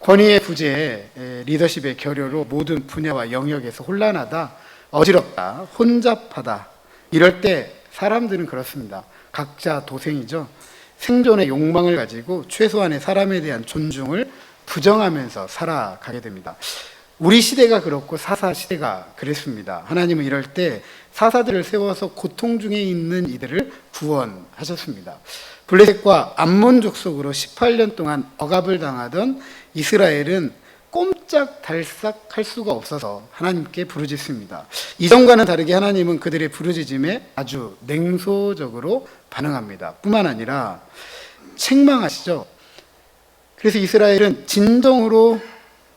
권위의 부재, 리더십의 결여로 모든 분야와 영역에서 혼란하다, 어지럽다, 혼잡하다. 이럴 때 사람들은 그렇습니다. 각자 도생이죠. 생존의 욕망을 가지고 최소한의 사람에 대한 존중을 부정하면서 살아가게 됩니다. 우리 시대가 그렇고 사사 시대가 그랬습니다. 하나님은 이럴 때 사사들을 세워서 고통 중에 있는 이들을 구원하셨습니다. 블레셋과 암몬 족속으로 18년 동안 억압을 당하던 이스라엘은 꼼짝달싹 할 수가 없어서 하나님께 부르짖습니다. 이전과는 다르게 하나님은 그들의 부르짖음에 아주 냉소적으로 반응합니다. 뿐만 아니라 책망하시죠. 그래서 이스라엘은 진정으로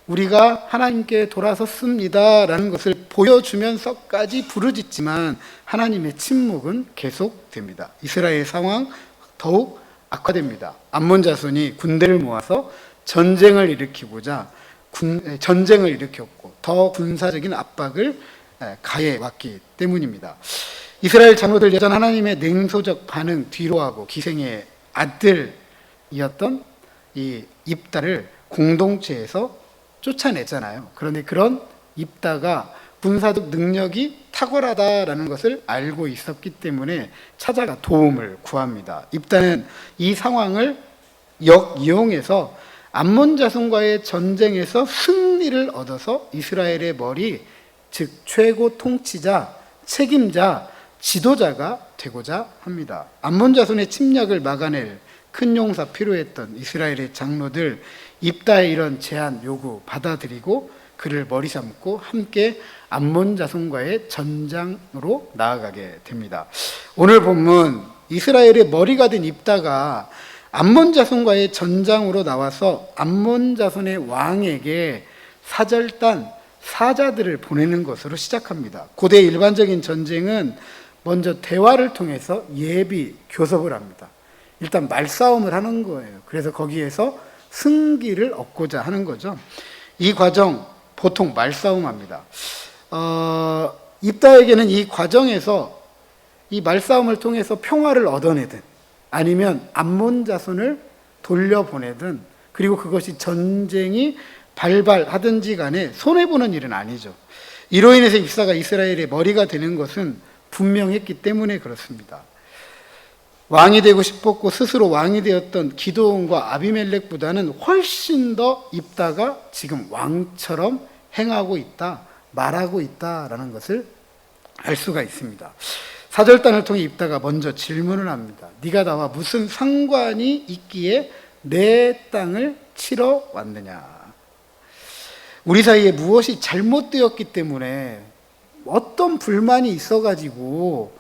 우리가 하나님께 돌아섰습니다 라는 것을 보여주면서까지 부르짖지만 하나님의 침묵은 계속됩니다. 이스라엘 상황 더욱 악화됩니다. 암몬 자손이 군대를 모아서 전쟁을 일으키고자 전쟁을 일으켰고 더 군사적인 압박을 가해왔기 때문입니다. 이스라엘 장로들 여전 하나님의 냉소적 반응 뒤로하고 기생의 아들이었던 이 입다를 공동체에서 쫓아냈잖아요. 그런데 그런 입다가 군사적 능력이 탁월하다라는 것을 알고 있었기 때문에 찾아가 도움을 구합니다. 입다는 이 상황을 역이용해서 암몬 자손과의 전쟁에서 승리를 얻어서 이스라엘의 머리, 즉 최고 통치자, 책임자, 지도자가 되고자 합니다. 암몬 자손의 침략을 막아낼 큰 용사 필요했던 이스라엘의 장로들, 입다의 이런 제안 요구 받아들이고 그를 머리 삼고 함께 암몬 자손과의 전장으로 나아가게 됩니다. 오늘 본문 이스라엘의 머리가 된 입다가 암몬 자손과의 전장으로 나와서 암몬 자손의 왕에게 사절단 사자들을 보내는 것으로 시작합니다. 고대 일반적인 전쟁은 먼저 대화를 통해서 예비 교섭을 합니다. 일단 말싸움을 하는 거예요. 그래서 거기에서 승기를 얻고자 하는 거죠. 이 과정 보통 말싸움합니다. 입다에게는 이 과정에서 이 말싸움을 통해서 평화를 얻어내든 아니면 암몬 자손을 돌려보내든 그리고 그것이 전쟁이 발발하든지 간에 손해보는 일은 아니죠. 이로 인해서 입사가 이스라엘의 머리가 되는 것은 분명했기 때문에 그렇습니다. 왕이 되고 싶었고 스스로 왕이 되었던 기드온과 아비멜렉보다는 훨씬 더 입다가 지금 왕처럼 행하고 있다, 말하고 있다라는 것을 알 수가 있습니다. 사절단을 통해 입다가 먼저 질문을 합니다. 네가 나와 무슨 상관이 있기에 내 땅을 치러 왔느냐? 우리 사이에 무엇이 잘못되었기 때문에 어떤 불만이 있어가지고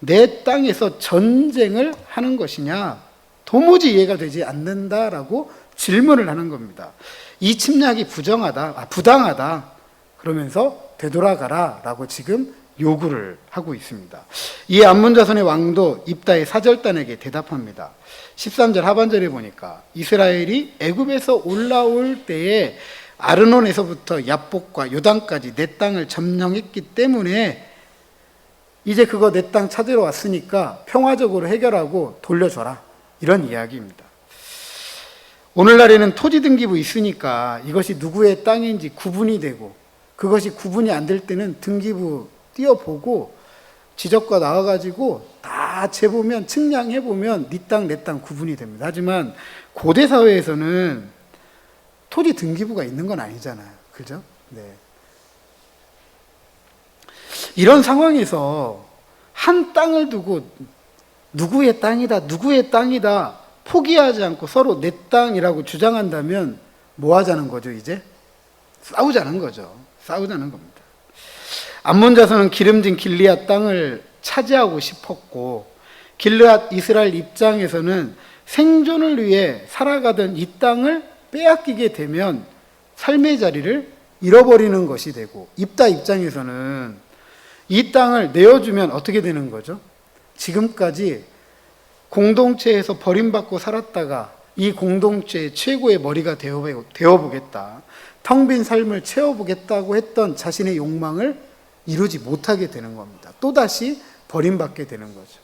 내 땅에서 전쟁을 하는 것이냐? 도무지 이해가 되지 않는다라고 질문을 하는 겁니다. 이 침략이 부당하다. 그러면서 되돌아가라 라고 지금 요구를 하고 있습니다. 이 암몬 자손의 왕도 입다의 사절단에게 대답합니다. 13절 하반절에 보니까 이스라엘이 애굽에서 올라올 때에 아르논에서부터 야복과 요단까지 내 땅을 점령했기 때문에 이제 그거 내 땅 찾으러 왔으니까 평화적으로 해결하고 돌려줘라. 이런 이야기입니다. 오늘날에는 토지 등기부 있으니까 이것이 누구의 땅인지 구분이 되고 그것이 구분이 안 될 때는 등기부 띄어보고 지적과 나와가지고 다 재보면 측량해보면 네 땅 내 땅 구분이 됩니다. 하지만 고대 사회에서는 토지 등기부가 있는 건 아니잖아요. 그죠? 네. 이런 상황에서 한 땅을 두고 누구의 땅이다 포기하지 않고 서로 내 땅이라고 주장한다면 뭐 하자는 거죠, 이제? 싸우자는 거죠. 싸우자는 겁니다. 암몬 자손은 기름진 길리앗 땅을 차지하고 싶었고 길르앗 이스라엘 입장에서는 생존을 위해 살아가던 이 땅을 빼앗기게 되면 삶의 자리를 잃어버리는 것이 되고 입다 입장에서는 이 땅을 내어주면 어떻게 되는 거죠? 지금까지 공동체에서 버림받고 살았다가 이 공동체의 최고의 머리가 되어보겠다. 텅 빈 삶을 채워보겠다고 했던 자신의 욕망을 이루지 못하게 되는 겁니다. 또다시 버림받게 되는 거죠.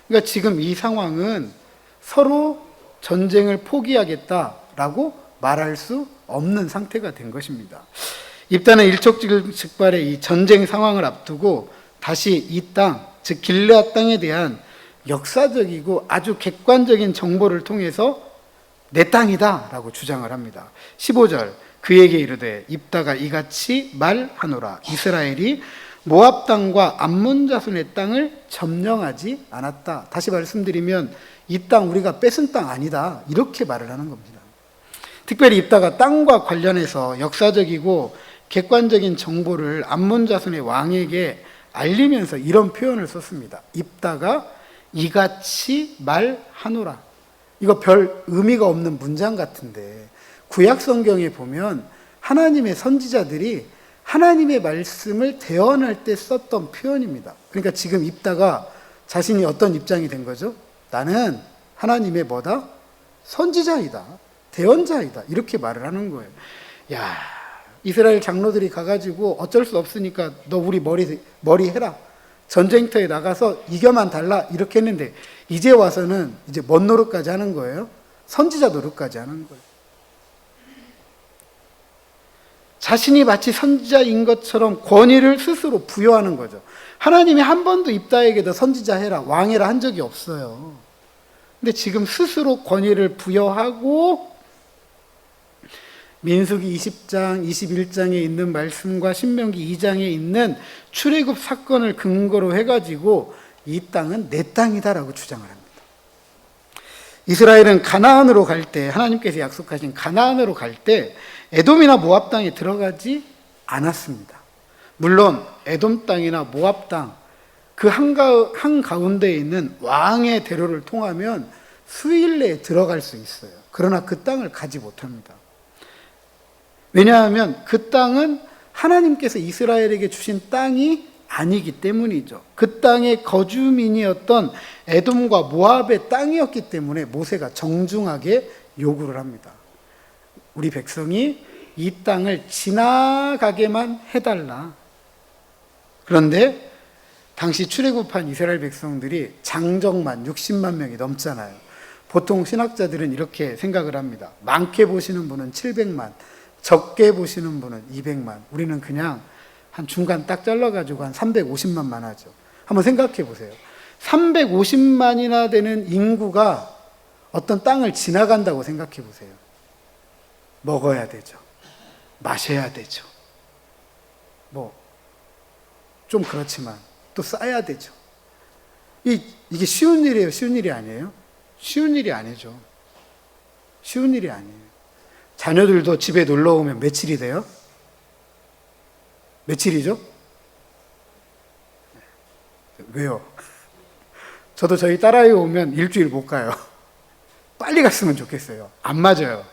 그러니까 지금 이 상황은 서로 전쟁을 포기하겠다라고 말할 수 없는 상태가 된 것입니다. 입다는 일촉즉발의 이 전쟁 상황을 앞두고 다시 이 땅, 즉 길르앗 땅에 대한 역사적이고 아주 객관적인 정보를 통해서 내 땅이다 라고 주장을 합니다. 15절, 그에게 이르되 입다가 이같이 말하노라. 이스라엘이 모압 땅과 암몬 자손의 땅을 점령하지 않았다. 다시 말씀드리면 이 땅 우리가 뺏은 땅 아니다, 이렇게 말을 하는 겁니다. 특별히 입다가 땅과 관련해서 역사적이고 객관적인 정보를 암몬 자손의 왕에게 알리면서 이런 표현을 썼습니다. 입다가 이같이 말하노라. 이거 별 의미가 없는 문장 같은데 구약 성경에 보면 하나님의 선지자들이 하나님의 말씀을 대언할 때 썼던 표현입니다. 그러니까 지금 입다가 자신이 어떤 입장이 된 거죠? 나는 하나님의 뭐다? 선지자이다, 대언자이다, 이렇게 말을 하는 거예요. 야, 이스라엘 장로들이 가가지고 어쩔 수 없으니까 너 우리 머리 해라, 전쟁터에 나가서 이겨만 달라, 이렇게 했는데 이제 와서는 이제 뭔 노릇까지 하는 거예요? 선지자 노릇까지 하는 거예요. 자신이 마치 선지자인 것처럼 권위를 스스로 부여하는 거죠. 하나님이 한 번도 입다에게도 선지자 해라, 왕해라 한 적이 없어요. 근데 지금 스스로 권위를 부여하고 민수기 20장, 21장에 있는 말씀과 신명기 2장에 있는 출애굽 사건을 근거로 해가지고 이 땅은 내 땅이다라고 주장을 합니다. 이스라엘은 가나안으로 갈 때, 하나님께서 약속하신 가나안으로 갈 때 에돔이나 모압 땅에 들어가지 않았습니다. 물론 에돔 땅이나 모압 땅 그 한가운데에 있는 왕의 대로를 통하면 수일 내에 들어갈 수 있어요. 그러나 그 땅을 가지 못합니다. 왜냐하면 그 땅은 하나님께서 이스라엘에게 주신 땅이 아니기 때문이죠. 그 땅의 거주민이었던 에돔과 모압의 땅이었기 때문에 모세가 정중하게 요구를 합니다. 우리 백성이 이 땅을 지나가게만 해달라. 그런데 당시 출애굽한 이스라엘 백성들이 장정만 60만 명이 넘잖아요. 보통 신학자들은 이렇게 생각을 합니다. 많게 보시는 분은 700만, 적게 보시는 분은 200만. 우리는 그냥 한 중간 딱 잘라가지고 한 350만만 하죠. 한번 생각해 보세요. 350만이나 되는 인구가 어떤 땅을 지나간다고 생각해 보세요. 먹어야 되죠. 마셔야 되죠. 좀 그렇지만 또 싸야 되죠. 이게 쉬운 일이에요? 쉬운 일이 아니에요? 쉬운 일이 아니죠. 쉬운 일이 아니에요. 자녀들도 집에 놀러 오면 며칠이 돼요? 며칠이죠? 왜요? 저도 저희 딸아이 오면 일주일 못 가요. 빨리 갔으면 좋겠어요. 안 맞아요.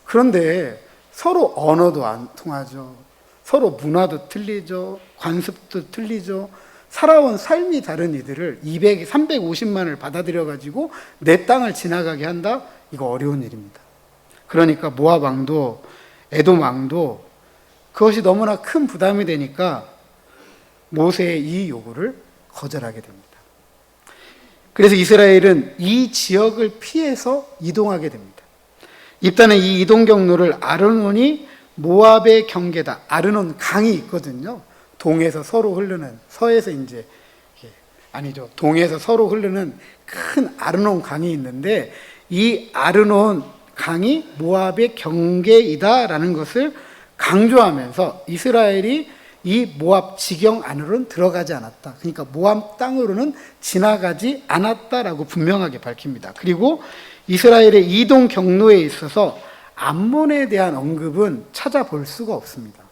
그런데 서로 언어도 안 통하죠. 서로 문화도 틀리죠. 관습도 틀리죠. 살아온 삶이 다른 이들을 350만을 받아들여가지고 내 땅을 지나가게 한다? 이거 어려운 일입니다. 그러니까 모압 왕도 에돔 왕도 그것이 너무나 큰 부담이 되니까 모세의 이 요구를 거절하게 됩니다. 그래서 이스라엘은 이 지역을 피해서 이동하게 됩니다. 입다는 이 이동 경로를 아르논이 모압의 경계다. 아르논 강이 있거든요. 동에서 서로 흐르는, 서에서 이제 아니죠. 동에서 서로 흐르는 큰 아르논 강이 있는데 이 아르논 강이 모압의 경계이다라는 것을 강조하면서 이스라엘이 이 모압 지경 안으로는 들어가지 않았다. 그러니까 모압 땅으로는 지나가지 않았다라고 분명하게 밝힙니다. 그리고 이스라엘의 이동 경로에 있어서 암몬에 대한 언급은 찾아볼 수가 없습니다.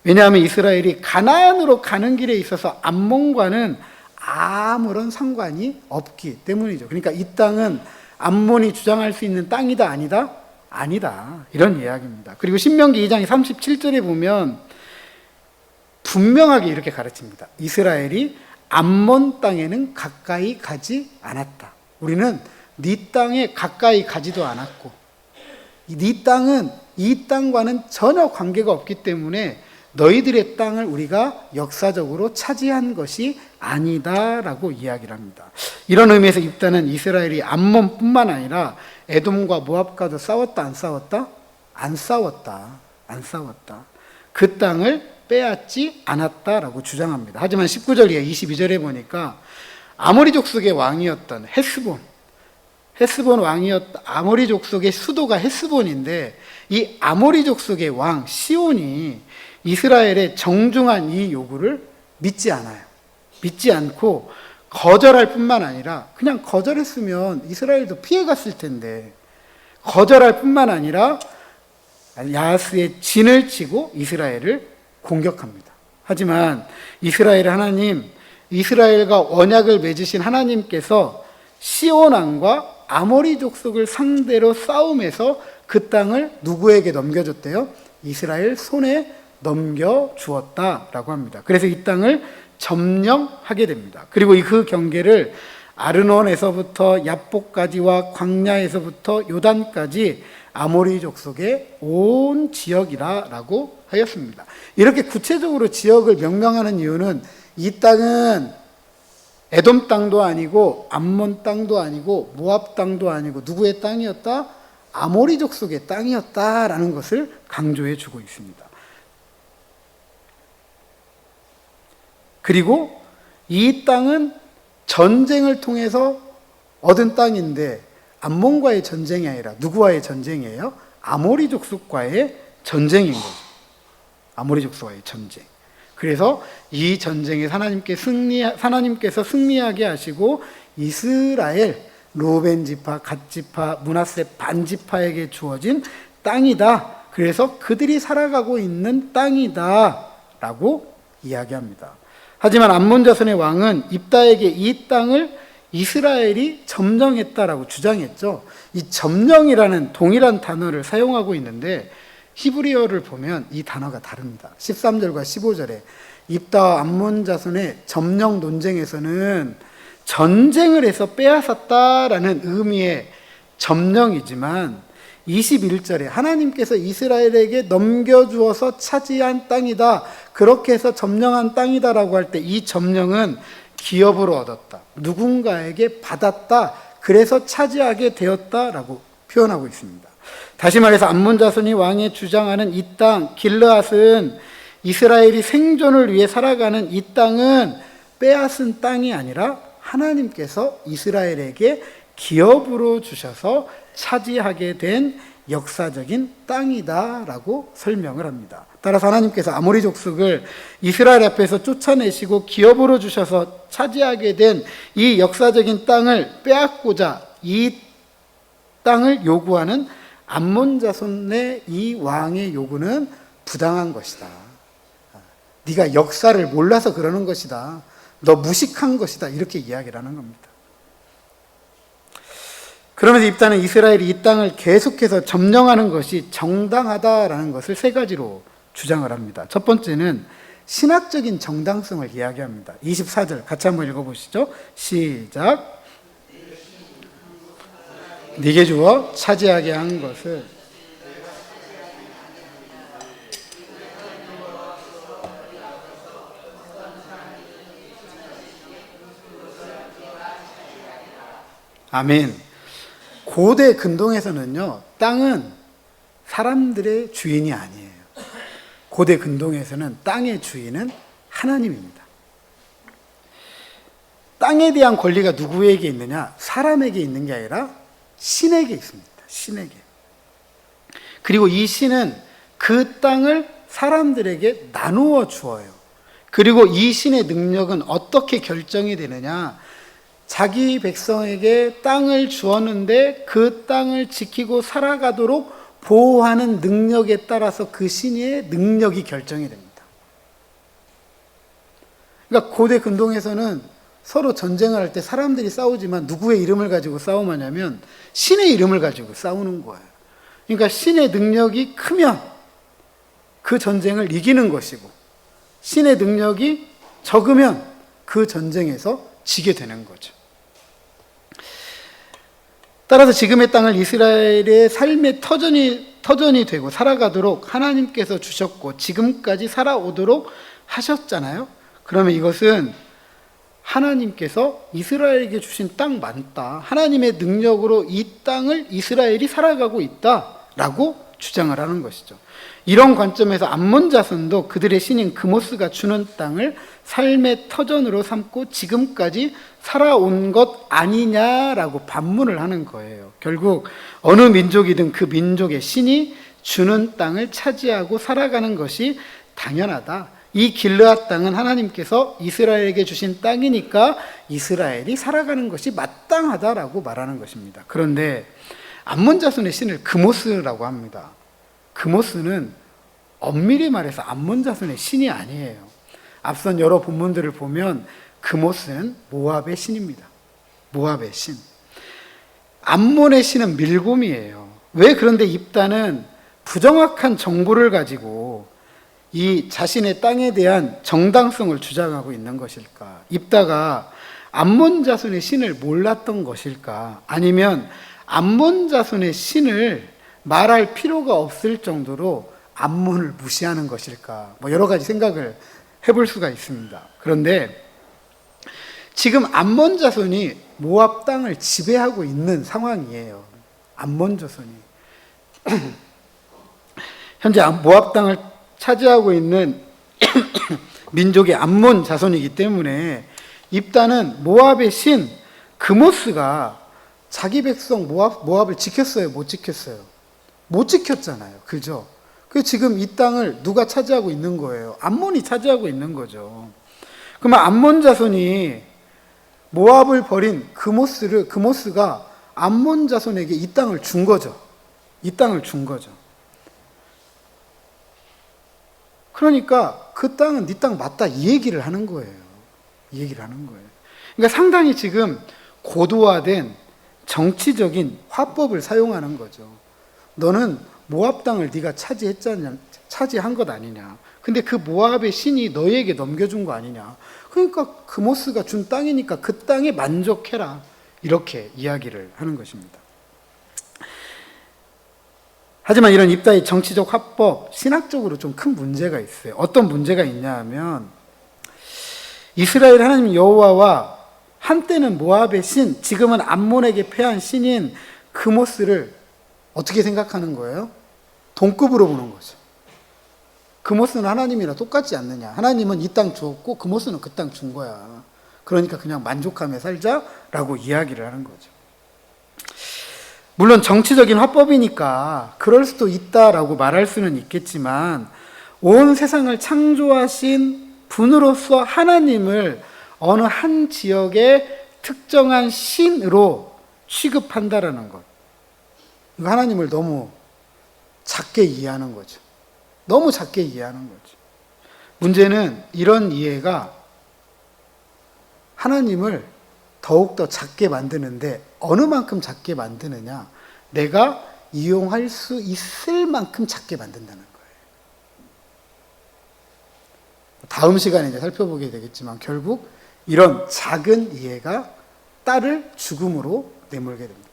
왜냐하면 이스라엘이 가나안으로 가는 길에 있어서 암몬과는 아무런 상관이 없기 때문이죠. 그러니까 이 땅은 암몬이 주장할 수 있는 땅이다, 아니다? 아니다. 이런 이야기입니다. 그리고 신명기 2장 37절에 보면 분명하게 이렇게 가르칩니다. 이스라엘이 암몬 땅에는 가까이 가지 않았다. 우리는 네 땅에 가까이 가지도 않았고 네 땅은 이 땅과는 전혀 관계가 없기 때문에 너희들의 땅을 우리가 역사적으로 차지한 것이 아니다라고 이야기를 합니다. 이런 의미에서 입다는 이스라엘이 암몬뿐만 아니라 에돔과 모압과도 싸웠다 안 싸웠다? 안 싸웠다. 안 싸웠다. 그 땅을 빼앗지 않았다라고 주장합니다. 하지만 19절 이하 22절에 보니까 아모리 족속의 왕이었던 헤스본 왕이었던 아모리 족속의 수도가 헤스본인데, 이 아모리 족속의 왕 시온이 이스라엘의 정중한 이 요구를 믿지 않아요. 믿지 않고 거절할 뿐만 아니라, 그냥 거절했으면 이스라엘도 피해갔을 텐데, 거절할 뿐만 아니라 야하스의 진을 치고 이스라엘을 공격합니다. 하지만 이스라엘 하나님, 이스라엘과 언약을 맺으신 하나님께서 시온 왕과 아모리 족속을 상대로 싸움에서 그 땅을 누구에게 넘겨줬대요? 이스라엘 손에 넘겨주었다라고 합니다. 그래서 이 땅을 점령하게 됩니다. 그리고 그 경계를 아르논에서부터 야복까지와 광야에서부터 요단까지 아모리 족속의 온 지역이라고 하였습니다. 이렇게 구체적으로 지역을 명명하는 이유는 이 땅은 에돔 땅도 아니고 암몬 땅도 아니고 모압 땅도 아니고 누구의 땅이었다? 아모리 족속의 땅이었다라는 것을 강조해 주고 있습니다. 그리고 이 땅은 전쟁을 통해서 얻은 땅인데, 암몬과의 전쟁이 아니라 누구와의 전쟁이에요? 아모리 족속과의 전쟁인 거죠. 아모리 족속과의 전쟁. 그래서 이 전쟁에 하나님께서 승리하게 하시고 이스라엘, 루벤 지파, 갓 지파, 므낫세 반 지파에게 주어진 땅이다. 그래서 그들이 살아가고 있는 땅이다라고 이야기합니다. 하지만 암몬 자손의 왕은 입다에게 이 땅을 이스라엘이 점령했다라고 주장했죠. 이 점령이라는 동일한 단어를 사용하고 있는데 히브리어를 보면 이 단어가 다릅니다. 13절과 15절에 입다와 암몬 자손의 점령 논쟁에서는 전쟁을 해서 빼앗았다라는 의미의 점령이지만, 21절에 하나님께서 이스라엘에게 넘겨주어서 차지한 땅이다, 그렇게 해서 점령한 땅이다라고 할 때 이 점령은 기업으로 얻었다, 누군가에게 받았다, 그래서 차지하게 되었다라고 표현하고 있습니다. 다시 말해서 암몬 자손이 왕이 주장하는 이 땅 길르앗은 이스라엘이 생존을 위해 살아가는 이 땅은 빼앗은 땅이 아니라 하나님께서 이스라엘에게 기업으로 주셔서 차지하게 된 역사적인 땅이다라고 설명을 합니다. 따라서 하나님께서 아모리 족속을 이스라엘 앞에서 쫓아내시고 기업으로 주셔서 차지하게 된 이 역사적인 땅을 빼앗고자 이 땅을 요구하는 암몬 자손의 이 왕의 요구는 부당한 것이다. 네가 역사를 몰라서 그러는 것이다. 너 무식한 것이다. 이렇게 이야기를 하는 겁니다. 그러면서 입다는 이스라엘이 이 땅을 계속해서 점령하는 것이 정당하다라는 것을 세 가지로 주장을 합니다. 첫 번째는 신학적인 정당성을 이야기합니다. 24절 같이 한번 읽어보시죠. 시작. 네게 주어 차지하게 한 것을 아멘. 고대 근동에서는요, 땅은 사람들의 주인이 아니에요. 고대 근동에서는 땅의 주인은 하나님입니다. 땅에 대한 권리가 누구에게 있느냐? 사람에게 있는 게 아니라 신에게 있습니다. 신에게. 그리고 이 신은 그 땅을 사람들에게 나누어 주어요. 그리고 이 신의 능력은 어떻게 결정이 되느냐? 자기 백성에게 땅을 주었는데 그 땅을 지키고 살아가도록 보호하는 능력에 따라서 그 신의 능력이 결정이 됩니다. 그러니까 고대 근동에서는 서로 전쟁을 할 때 사람들이 싸우지만 누구의 이름을 가지고 싸움하냐면 신의 이름을 가지고 싸우는 거예요. 그러니까 신의 능력이 크면 그 전쟁을 이기는 것이고, 신의 능력이 적으면 그 전쟁에서 지게 되는 거죠. 따라서 지금의 땅을 이스라엘의 삶의 터전이 되고 살아가도록 하나님께서 주셨고 지금까지 살아오도록 하셨잖아요. 그러면 이것은 하나님께서 이스라엘에게 주신 땅 맞다, 하나님의 능력으로 이 땅을 이스라엘이 살아가고 있다라고 주장을 하는 것이죠. 이런 관점에서 암몬 자손도 그들의 신인 그모스가 주는 땅을 삶의 터전으로 삼고 지금까지 살아온 것 아니냐라고 반문을 하는 거예요. 결국 어느 민족이든 그 민족의 신이 주는 땅을 차지하고 살아가는 것이 당연하다. 이 길르앗 땅은 하나님께서 이스라엘에게 주신 땅이니까 이스라엘이 살아가는 것이 마땅하다라고 말하는 것입니다. 그런데 암몬 자손의 신을 그모스라고 합니다. 그모스는 엄밀히 말해서 암몬 자손의 신이 아니에요. 앞선 여러 본문들을 보면 그모스는 모압의 신입니다. 모압의 신. 암몬의 신은 밀곰이에요. 왜 그런데 입다는 부정확한 정보를 가지고 이 자신의 땅에 대한 정당성을 주장하고 있는 것일까? 입다가 암몬 자손의 신을 몰랐던 것일까? 아니면 암몬 자손의 신을 말할 필요가 없을 정도로 암몬을 무시하는 것일까? 여러 가지 생각을 해볼 수가 있습니다. 그런데 지금 암몬 자손이 모압 땅을 지배하고 있는 상황이에요. 암몬 자손이 현재 모압 땅을 차지하고 있는 민족의 암몬 자손이기 때문에 입다는 모압의 신 그모스가 자기 백성 모압을 지켰어요? 못 지켰어요? 못 지켰잖아요. 그죠? 그래서 지금 이 땅을 누가 차지하고 있는 거예요? 암몬이 차지하고 있는 거죠. 그러면 암몬 자손이 모압을 버린 그모스가 암몬 자손에게 이 땅을 준 거죠. 이 땅을 준 거죠. 그러니까 그 땅은 네 땅 맞다 이 얘기를 하는 거예요. 이 얘기를 하는 거예요. 그러니까 상당히 지금 고도화된 정치적인 화법을 사용하는 거죠. 너는 모압 땅을 네가 차지한 것 아니냐. 근데 그 모압의 신이 너에게 넘겨준 거 아니냐. 그러니까 그모스가 준 땅이니까 그 땅에 만족해라. 이렇게 이야기를 하는 것입니다. 하지만 이런 입다의 정치적 화법, 신학적으로 좀 큰 문제가 있어요. 어떤 문제가 있냐 하면 이스라엘 하나님 여호와와 한때는 모압의 신, 지금은 암몬에게 패한 신인 그모스를 어떻게 생각하는 거예요? 동급으로 보는 거죠. 그모스는 하나님이랑 똑같지 않느냐. 하나님은 이 땅 주었고 그모스는 그 땅 준 거야. 그러니까 그냥 만족하며 살자라고 이야기를 하는 거죠. 물론 정치적인 화법이니까 그럴 수도 있다라고 말할 수는 있겠지만 온 세상을 창조하신 분으로서 하나님을 어느 한 지역의 특정한 신으로 취급한다라는 것. 이거 하나님을 너무 작게 이해하는 거죠. 너무 작게 이해하는 거죠. 문제는 이런 이해가 하나님을 더욱더 작게 만드는데 어느 만큼 작게 만드느냐? 내가 이용할 수 있을 만큼 작게 만든다는 거예요. 다음 시간에 이제 살펴보게 되겠지만 결국 이런 작은 이해가 딸을 죽음으로 내몰게 됩니다.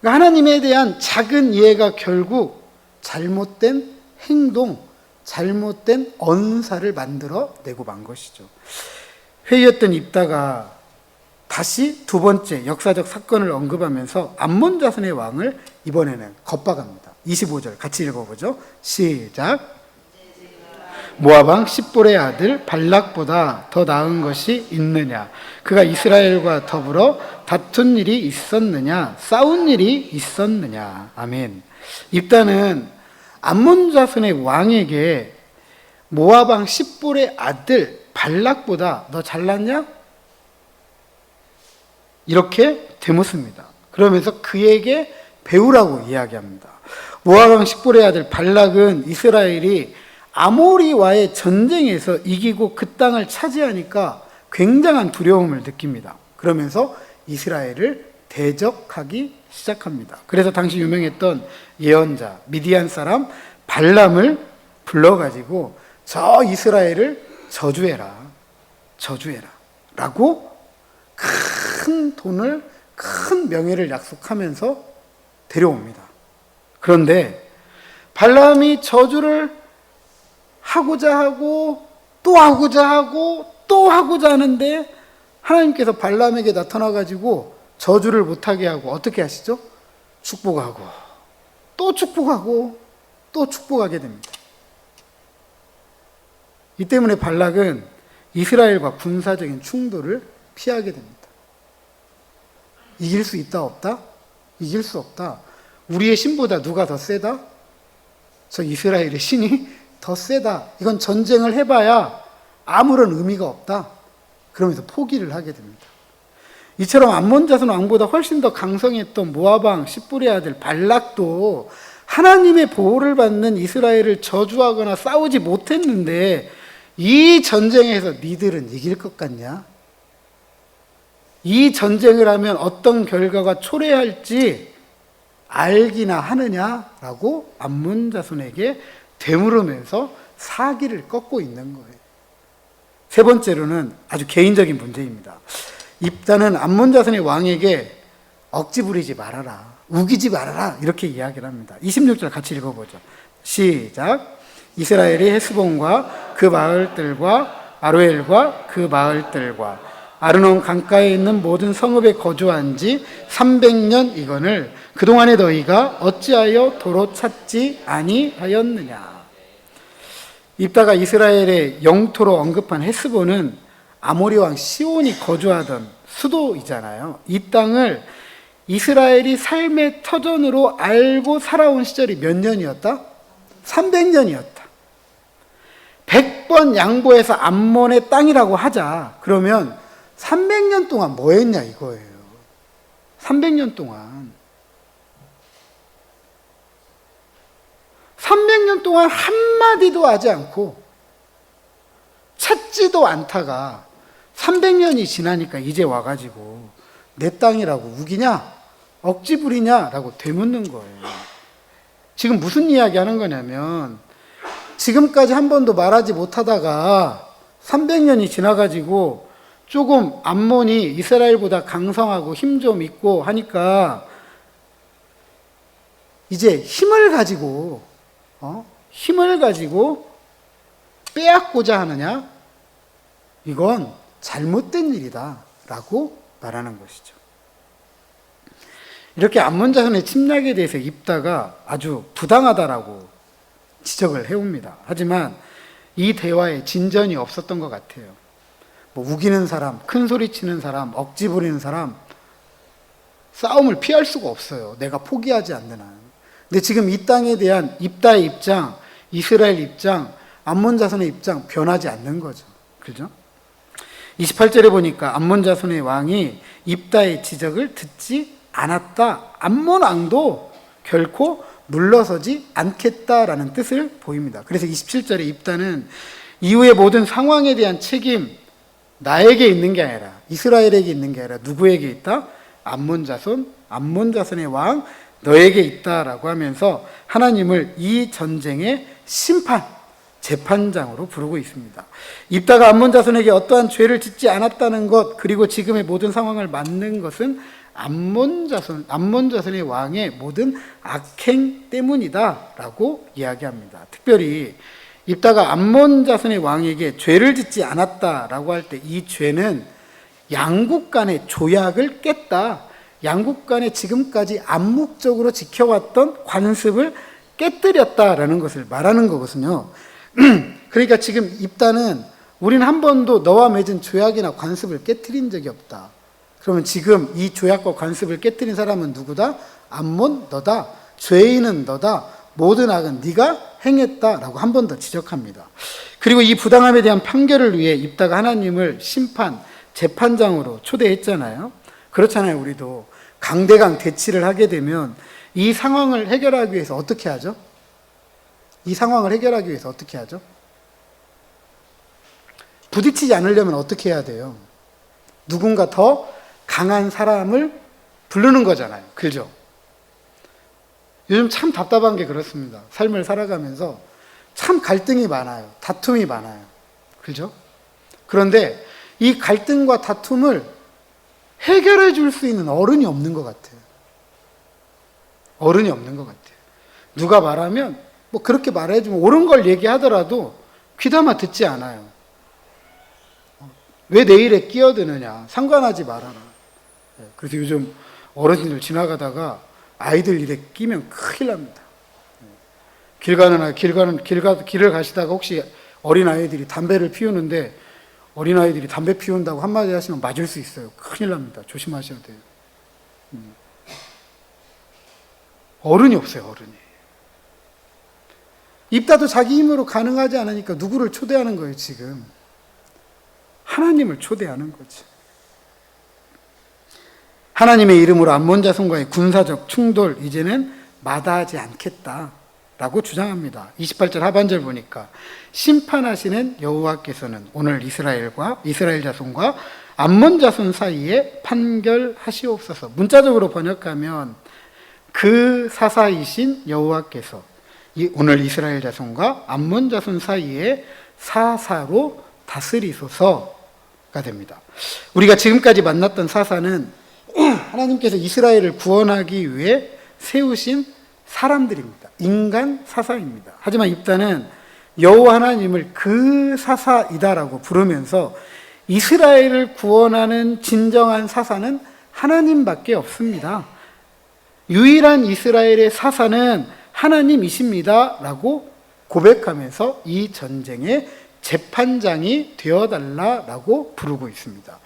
그러니까 하나님에 대한 작은 이해가 결국 잘못된 행동, 잘못된 언사를 만들어 내고 만 것이죠. 회의였던 입다가 다시 두 번째 역사적 사건을 언급하면서 암몬 자손의 왕을 이번에는 겁박합니다. 25절 같이 읽어보죠. 시작. 모압 왕 십볼의 아들 발락보다 더 나은 것이 있느냐? 그가 이스라엘과 더불어 다툰 일이 있었느냐? 싸운 일이 있었느냐? 아멘. 입다는 암몬 자손의 왕에게 모압 왕 십볼의 아들 발락보다 너 잘났냐? 이렇게 되묻습니다. 그러면서 그에게 배우라고 이야기합니다. 모압 왕 십볼의 아들 발락은 이스라엘이 아모리와의 전쟁에서 이기고 그 땅을 차지하니까 굉장한 두려움을 느낍니다. 그러면서 이스라엘을 대적하기 시작합니다. 그래서 당시 유명했던 예언자 미디안 사람 발람을 불러가지고 저 이스라엘을 저주해라 라고 큰 돈을, 큰 명예를 약속하면서 데려옵니다. 그런데 발람이 저주를 하고자 하고 또 하고자 하고 또 하고자 하는데 하나님께서 발람에게 나타나가지고 저주를 못하게 하고 어떻게 하시죠? 축복하고 또 축복하고 또 축복하게 됩니다. 이 때문에 발락은 이스라엘과 군사적인 충돌을 피하게 됩니다. 이길 수 있다 없다? 이길 수 없다. 우리의 신보다 누가 더 세다? 저 이스라엘의 신이 더 세다. 이건 전쟁을 해봐야 아무런 의미가 없다. 그러면서 포기를 하게 됩니다. 이처럼 암몬 자손 왕보다 훨씬 더 강성했던 모압 왕 십불의 아들 발락도 하나님의 보호를 받는 이스라엘을 저주하거나 싸우지 못했는데 이 전쟁에서 니들은 이길 것 같냐? 이 전쟁을 하면 어떤 결과가 초래할지 알기나 하느냐라고 암몬 자손에게 되물으면서 사기를 꺾고 있는 거예요. 세 번째로는 아주 개인적인 문제입니다. 입다는 암몬 자손의 왕에게 억지 부리지 말아라, 우기지 말아라 이렇게 이야기를 합니다. 26절 같이 읽어보죠. 시작. 이스라엘이 헤스본과 그 마을들과 아로엘과 그 마을들과 아르논 강가에 있는 모든 성읍에 거주한 지 300년 이건을 그동안에 너희가 어찌하여 도로 찾지 아니하였느냐. 입다가 이스라엘의 영토로 언급한 헤스본은 아모리 왕 시온이 거주하던 수도이잖아요. 이 땅을 이스라엘이 삶의 터전으로 알고 살아온 시절이 몇 년이었다? 300년이었다. 100번 양보해서 암몬의 땅이라고 하자. 그러면 300년 동안 뭐 했냐 이거예요. 300년 동안. 300년 동안 한마디도 하지 않고 찾지도 않다가 300년이 지나니까 이제 와가지고 내 땅이라고 우기냐? 억지 부리냐라고 되묻는 거예요. 지금 무슨 이야기 하는 거냐면 지금까지 한 번도 말하지 못하다가 300년이 지나가지고 조금 암몬이 이스라엘보다 강성하고 힘 좀 있고 하니까 이제 힘을 가지고 빼앗고자 하느냐? 이건 잘못된 일이다 라고 말하는 것이죠. 이렇게 암몬 자손의 침략에 대해서 입다가 아주 부당하다라고 지적을 해옵니다. 하지만 이 대화에 진전이 없었던 것 같아요. 뭐 우기는 사람, 큰 소리 치는 사람, 억지 부리는 사람 싸움을 피할 수가 없어요. 내가 포기하지 않는 한. 근데 지금 이 땅에 대한 입다의 입장, 이스라엘 입장, 암몬 자손의 입장 변하지 않는 거죠. 그죠? 28절에 보니까 암몬 자손의 왕이 입다의 지적을 듣지 않았다. 암몬 왕도 결코 물러서지 않겠다라는 뜻을 보입니다. 그래서 27절에 입다는 이후의 모든 상황에 대한 책임 나에게 있는 게 아니라 이스라엘에게 있는 게 아니라 누구에게 있다? 암몬 자손의 왕 너에게 있다라고 하면서 하나님을 이 전쟁의 심판, 재판장으로 부르고 있습니다. 입다가 암몬 자손에게 어떠한 죄를 짓지 않았다는 것, 그리고 지금의 모든 상황을 맞는 것은 암몬 자손의 왕의 모든 악행 때문이다라고 이야기합니다. 특별히 입다가 암몬 자손의 왕에게 죄를 짓지 않았다라고 할 때 이 죄는 양국 간의 조약을 깼다. 양국 간에 지금까지 암묵적으로 지켜왔던 관습을 깨뜨렸다라는 것을 말하는 거거든요. 그러니까 지금 입다는 우리는 한 번도 너와 맺은 조약이나 관습을 깨뜨린 적이 없다. 그러면 지금 이 조약과 관습을 깨뜨린 사람은 누구다? 암몬 너다. 죄인은 너다. 모든 악은 네가 행했다라고 한 번 더 지적합니다. 그리고 이 부당함에 대한 판결을 위해 입다가 하나님을 심판, 재판장으로 초대했잖아요. 그렇잖아요. 우리도 강대강 대치를 하게 되면 이 상황을 해결하기 위해서 어떻게 하죠? 이 상황을 해결하기 위해서 어떻게 하죠? 부딪히지 않으려면 어떻게 해야 돼요? 누군가 더 강한 사람을 부르는 거잖아요. 그죠? 요즘 참 답답한 게 그렇습니다. 삶을 살아가면서 참 갈등이 많아요. 다툼이 많아요. 그죠? 그런데 이 갈등과 다툼을 해결해 줄 수 있는 어른이 없는 것 같아요. 어른이 없는 것 같아요. 누가 말하면 뭐 그렇게 말해주면 옳은 걸 얘기하더라도 귀담아 듣지 않아요. 왜 내 일에 끼어드느냐. 상관하지 말아라. 그래서 요즘 어르신들 지나가다가 아이들 일에 끼면 큰일 납니다. 길을 가시다가 혹시 어린아이들이 담배를 피우는데 어린아이들이 담배 피운다고 한마디 하시면 맞을 수 있어요. 큰일 납니다. 조심하셔야 돼요. 어른이 없어요, 어른이. 입다도 자기 힘으로 가능하지 않으니까 누구를 초대하는 거예요, 지금? 하나님을 초대하는 거지. 하나님의 이름으로 암몬 자손과의 군사적 충돌 이제는 마다하지 않겠다라고 주장합니다. 28절 하반절 보니까 심판하시는 여호와께서는 오늘 이스라엘 자손과 암몬 자손 사이에 판결하시옵소서. 문자적으로 번역하면 그 사사이신 여호와께서 오늘 이스라엘 자손과 암몬 자손 사이에 사사로 다스리소서가 됩니다. 우리가 지금까지 만났던 사사는 하나님께서 이스라엘을 구원하기 위해 세우신 사람들입니다. 인간 사사입니다. 하지만 입다는 여호와 하나님을 그 사사이다라고 부르면서 이스라엘을 구원하는 진정한 사사는 하나님밖에 없습니다. 유일한 이스라엘의 사사는 하나님이십니다 라고 고백하면서 이 전쟁의 재판장이 되어달라라고 부르고 있습니다.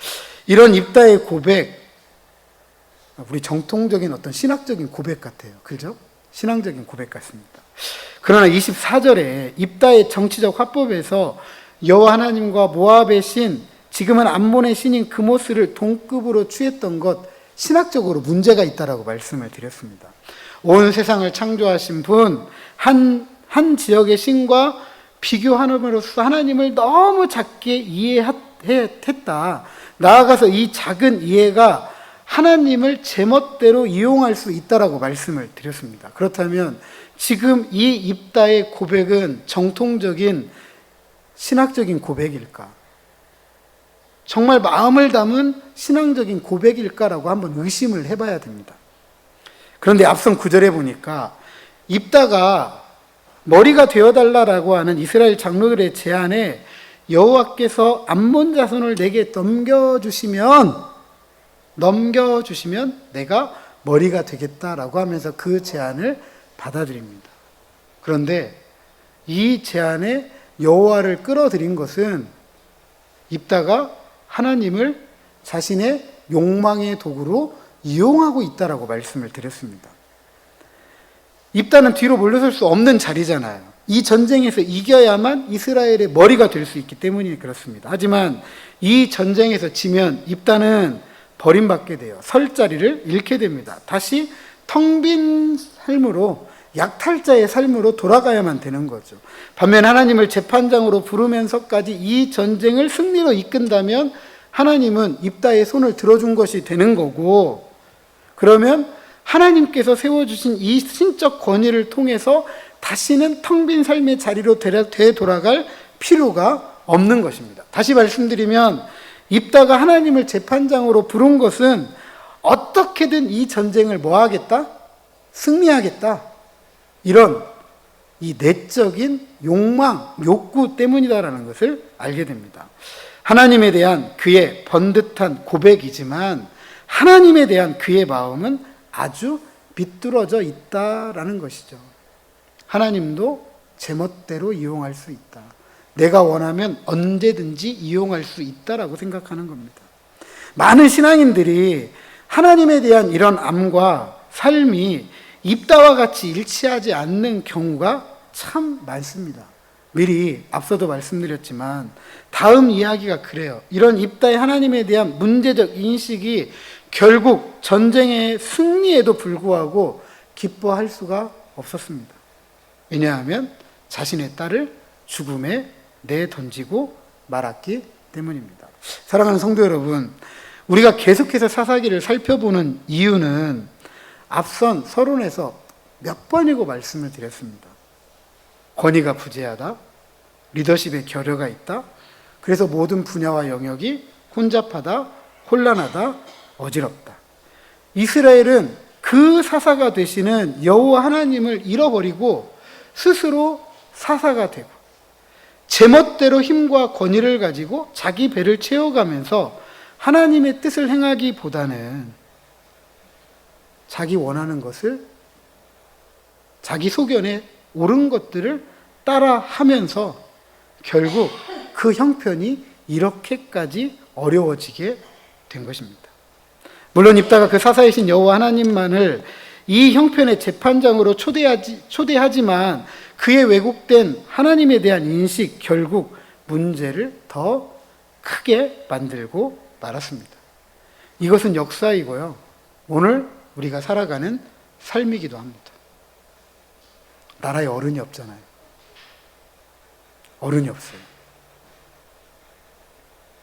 이런 입다의 고백, 우리 정통적인 어떤 신학적인 고백 같아요. 그죠? 신앙적인 고백 같습니다. 그러나 24절에 입다의 정치적 화법에서 여호와 하나님과 모압의 신, 지금은 암몬의 신인 그모스를 동급으로 취했던 것, 신학적으로 문제가 있다라고 말씀을 드렸습니다. 온 세상을 창조하신 분, 한 지역의 신과 비교함으로써 하나님을 너무 작게 이해했다. 나아가서 이 작은 이해가 하나님을 제멋대로 이용할 수 있다라고 말씀을 드렸습니다. 그렇다면 지금 이 입다의 고백은 정통적인 신학적인 고백일까? 정말 마음을 담은 신앙적인 고백일까라고 한번 의심을 해봐야 됩니다. 그런데 앞선 9절에 보니까 입다가 머리가 되어달라라고 하는 이스라엘 장로들의 제안에 여호와께서 암몬 자손을 내게 넘겨주시면 내가 머리가 되겠다라고 하면서 그 제안을 받아들입니다. 그런데 이 제안에 여호와를 끌어들인 것은 입다가 하나님을 자신의 욕망의 도구로 이용하고 있다라고 말씀을 드렸습니다. 입다는 뒤로 물러설 수 없는 자리잖아요. 이 전쟁에서 이겨야만 이스라엘의 머리가 될 수 있기 때문이 그렇습니다. 하지만 이 전쟁에서 지면 입다는 버림받게 돼요. 설 자리를 잃게 됩니다. 다시 텅 빈 삶으로, 약탈자의 삶으로 돌아가야만 되는 거죠. 반면 하나님을 재판장으로 부르면서까지 이 전쟁을 승리로 이끈다면 하나님은 입다의 손을 들어준 것이 되는 거고, 그러면 하나님께서 세워주신 이 신적 권위를 통해서 다시는 텅 빈 삶의 자리로 되돌아갈 필요가 없는 것입니다. 다시 말씀드리면 입다가 하나님을 재판장으로 부른 것은 어떻게든 이 전쟁을 뭐 하겠다? 승리하겠다. 이런 이 내적인 욕망, 욕구 때문이다라는 것을 알게 됩니다. 하나님에 대한 그의 번듯한 고백이지만 하나님에 대한 그의 마음은 아주 비뚤어져 있다라는 것이죠. 하나님도 제멋대로 이용할 수 있다. 내가 원하면 언제든지 이용할 수 있다라고 생각하는 겁니다. 많은 신앙인들이 하나님에 대한 이런 암과 삶이 입다와 같이 일치하지 않는 경우가 참 많습니다. 미리 앞서도 말씀드렸지만 다음 이야기가 그래요. 이런 입다의 하나님에 대한 문제적 인식이 결국 전쟁의 승리에도 불구하고 기뻐할 수가 없었습니다. 왜냐하면 자신의 딸을 죽음에 내던지고 말았기 때문입니다. 사랑하는 성도 여러분, 우리가 계속해서 사사기를 살펴보는 이유는 앞선 서론에서 몇 번이고 말씀을 드렸습니다. 권위가 부재하다, 리더십에 결여가 있다, 그래서 모든 분야와 영역이 혼잡하다, 혼란하다, 어지럽다. 이스라엘은 그 사사가 되시는 여호와 하나님을 잃어버리고 스스로 사사가 되고 제멋대로 힘과 권위를 가지고 자기 배를 채워가면서 하나님의 뜻을 행하기보다는 자기 원하는 것을, 자기 소견에 옳은 것들을 따라 하면서 결국 그 형편이 이렇게까지 어려워지게 된 것입니다. 물론 입다가 그 사사이신 여호와 하나님만을 이 형편의 재판장으로 초대하지만 그의 왜곡된 하나님에 대한 인식, 결국 문제를 더 크게 만들고 말았습니다. 이것은 역사이고요, 오늘 우리가 살아가는 삶이기도 합니다. 나라에 어른이 없잖아요. 어른이 없어요.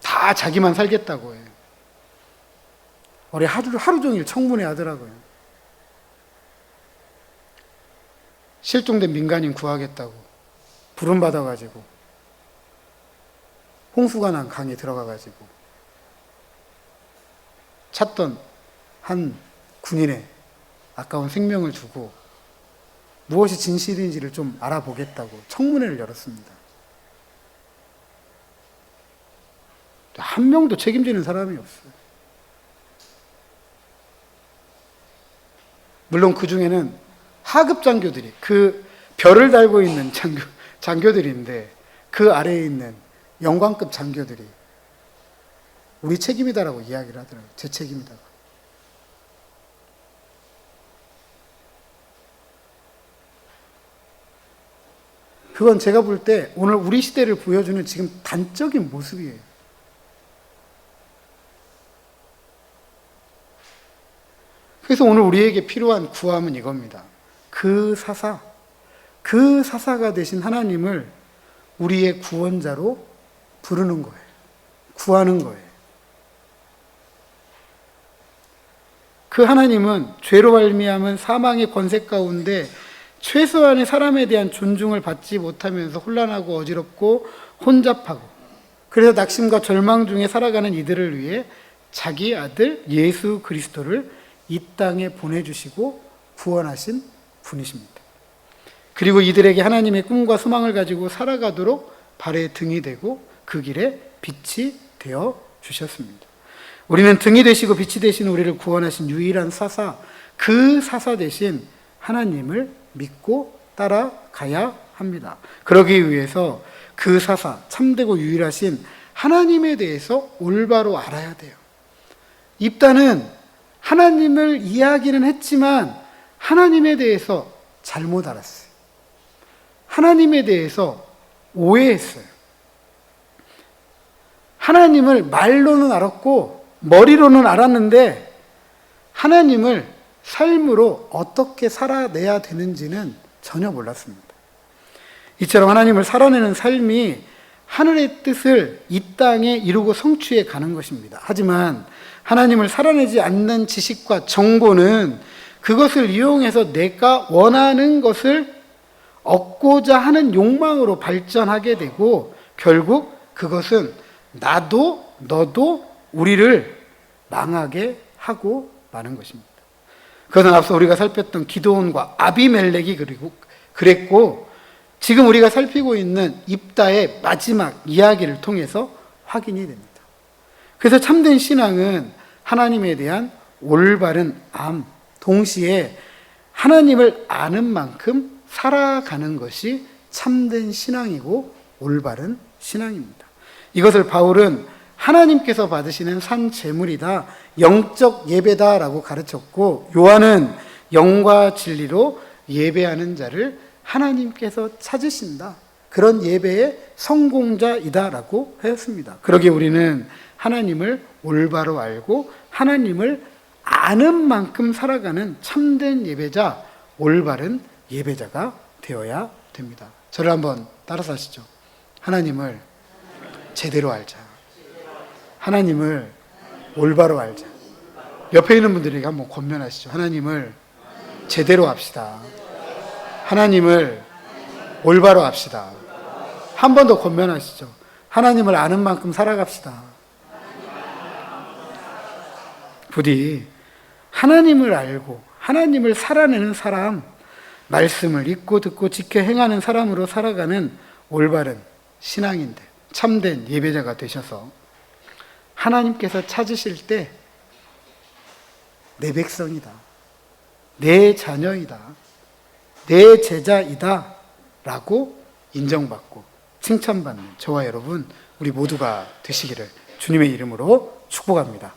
다 자기만 살겠다고 해요. 어제 하루 종일 청문회 하더라고요. 실종된 민간인 구하겠다고 부름받아가지고 홍수가 난 강에 들어가가지고 찾던 한 군인의 아까운 생명을 주고 무엇이 진실인지를 좀 알아보겠다고 청문회를 열었습니다. 한 명도 책임지는 사람이 없어요. 물론 그 중에는 하급 장교들이, 그 별을 달고 있는 장교들인데 그 아래에 있는 영관급 장교들이 우리 책임이다라고 이야기를 하더라고요. 제 책임이다고. 그건 제가 볼 때 오늘 우리 시대를 보여주는 지금 단적인 모습이에요. 그래서 오늘 우리에게 필요한 구함은 이겁니다. 그 사사가 되신 하나님을 우리의 구원자로 부르는 거예요. 구하는 거예요. 그 하나님은 죄로 말미암은 사망의 권세 가운데 최소한의 사람에 대한 존중을 받지 못하면서 혼란하고 어지럽고 혼잡하고, 그래서 낙심과 절망 중에 살아가는 이들을 위해 자기 아들 예수 그리스도를 이 땅에 보내주시고 구원하신 분이십니다. 그리고 이들에게 하나님의 꿈과 소망을 가지고 살아가도록 발의 등이 되고 그 길에 빛이 되어 주셨습니다. 우리는 등이 되시고 빛이 되신 우리를 구원하신 유일한 사사, 그 사사 되신 하나님을 믿고 따라가야 합니다. 그러기 위해서 그 사사, 참되고 유일하신 하나님에 대해서 올바로 알아야 돼요. 입다는 하나님을 이야기는 했지만 하나님에 대해서 잘못 알았어요. 하나님에 대해서 오해했어요. 하나님을 말로는 알았고 머리로는 알았는데 하나님을 삶으로 어떻게 살아내야 되는지는 전혀 몰랐습니다. 이처럼 하나님을 살아내는 삶이 하늘의 뜻을 이 땅에 이루고 성취해 가는 것입니다. 하지만 하나님을 살아내지 않는 지식과 정보는 그것을 이용해서 내가 원하는 것을 얻고자 하는 욕망으로 발전하게 되고 결국 그것은 나도 너도 우리를 망하게 하고 마는 것입니다. 그것은 앞서 우리가 살폈던 기드온과 아비멜렉이 그랬고 지금 우리가 살피고 있는 입다의 마지막 이야기를 통해서 확인이 됩니다. 그래서 참된 신앙은 하나님에 대한 올바른 암, 동시에 하나님을 아는 만큼 살아가는 것이 참된 신앙이고 올바른 신앙입니다. 이것을 바울은 하나님께서 받으시는 산 제물이다, 영적 예배다라고 가르쳤고, 요한은 영과 진리로 예배하는 자를 하나님께서 찾으신다, 그런 예배의 성공자이다라고 하였습니다. 그러기에 우리는 하나님을 올바로 알고 하나님을 아는 만큼 살아가는 참된 예배자, 올바른 예배자가 되어야 됩니다. 저를 한번 따라서 하시죠. 하나님을 제대로 알자. 하나님을 올바로 알자. 옆에 있는 분들에게 한번 권면하시죠. 하나님을 제대로 합시다. 하나님을 올바로 합시다. 한 번 더 권면하시죠. 하나님을 아는 만큼 살아갑시다. 부디 하나님을 알고 하나님을 살아내는 사람, 말씀을 읽고 듣고 지켜 행하는 사람으로 살아가는 올바른 신앙인들, 참된 예배자가 되셔서 하나님께서 찾으실 때 내 백성이다, 내 자녀이다, 내 제자이다 라고 인정받고 칭찬받는 저와 여러분 우리 모두가 되시기를 주님의 이름으로 축복합니다.